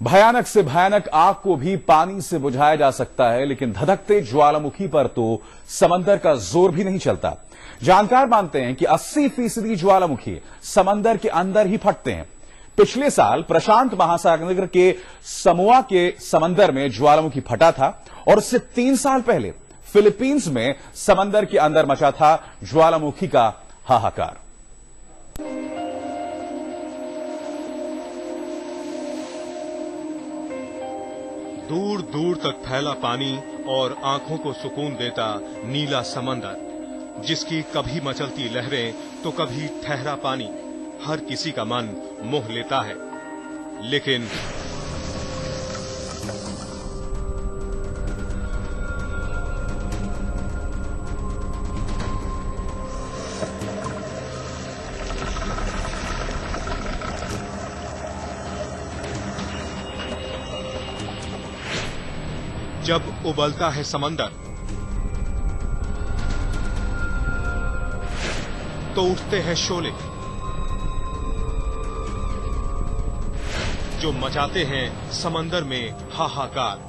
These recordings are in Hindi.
भयानक से भयानक आग को भी पानी से बुझाया जा सकता है, लेकिन धधकते ज्वालामुखी पर तो समंदर का जोर भी नहीं चलता। जानकार मानते हैं कि 80% ज्वालामुखी समंदर के अंदर ही फटते हैं। पिछले साल प्रशांत महासागर के समोआ के समंदर में ज्वालामुखी फटा था और उससे 3 साल पहले फिलीपींस में समंदर के अंदर मचा था ज्वालामुखी का हाहाकार। दूर दूर तक फैला पानी और आंखों को सुकून देता नीला समंदर, जिसकी कभी मचलती लहरें तो कभी ठहरा पानी हर किसी का मन मोह लेता है। लेकिन जब उबलता है समंदर तो उठते हैं शोले जो मचाते हैं समंदर में हाहाकार।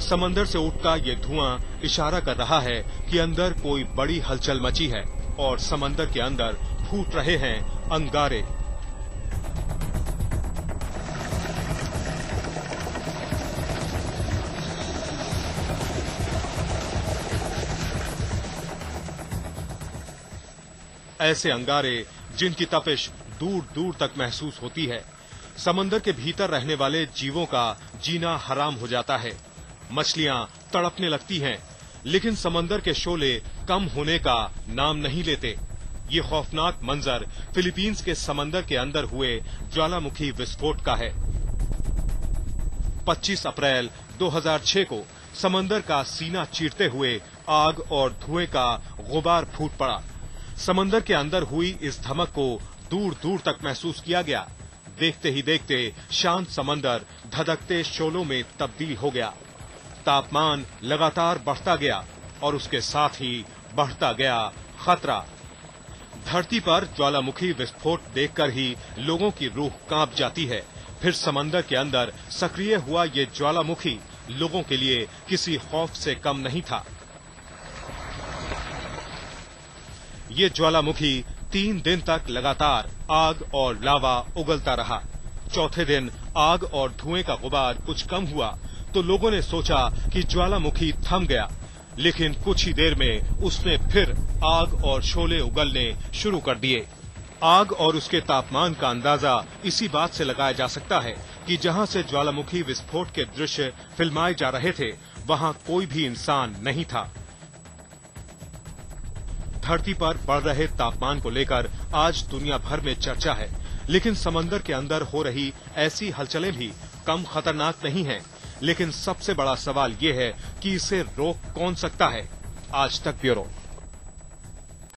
समंदर से उठता ये धुआं इशारा कर रहा है कि अंदर कोई बड़ी हलचल मची है और समंदर के अंदर फूट रहे हैं अंगारे। ऐसे अंगारे जिनकी तपिश दूर दूर तक महसूस होती है। समंदर के भीतर रहने वाले जीवों का जीना हराम हो जाता है। मछलियां तड़पने लगती हैं, लेकिन समंदर के शोले कम होने का नाम नहीं लेते। ये खौफनाक मंजर फिलीपींस के समंदर के अंदर हुए ज्वालामुखी विस्फोट का है। 25 अप्रैल 2006 को समंदर का सीना चीरते हुए आग और धुएं का गुबार फूट पड़ा। समंदर के अंदर हुई इस धमक को दूर दूर तक महसूस किया गया। देखते ही देखते शांत समंदर धधकते शोलों में तब्दील हो गया। तापमान लगातार बढ़ता गया और उसके साथ ही बढ़ता गया खतरा। धरती पर ज्वालामुखी विस्फोट देखकर ही लोगों की रूह कांप जाती है। फिर समंदर के अंदर सक्रिय हुआ ये ज्वालामुखी लोगों के लिए किसी खौफ से कम नहीं था। ये ज्वालामुखी 3 दिन तक लगातार आग और लावा उगलता रहा। चौथे दिन आग और धुएं का गुबार कुछ कम हुआ तो लोगों ने सोचा कि ज्वालामुखी थम गया, लेकिन कुछ ही देर में उसने फिर आग और शोले उगलने शुरू कर दिए। आग और उसके तापमान का अंदाजा इसी बात से लगाया जा सकता है कि जहां से ज्वालामुखी विस्फोट के दृश्य फिल्माए जा रहे थे, वहां कोई भी इंसान नहीं था। धरती पर बढ़ रहे तापमान को लेकर आज दुनिया भर में चर्चा है, लेकिन समंदर के अंदर हो रही ऐसी हलचलें भी कम खतरनाक नहीं हैं। लेकिन सबसे बड़ा सवाल ये है कि इसे रोक कौन सकता है। आज तक ब्यूरो।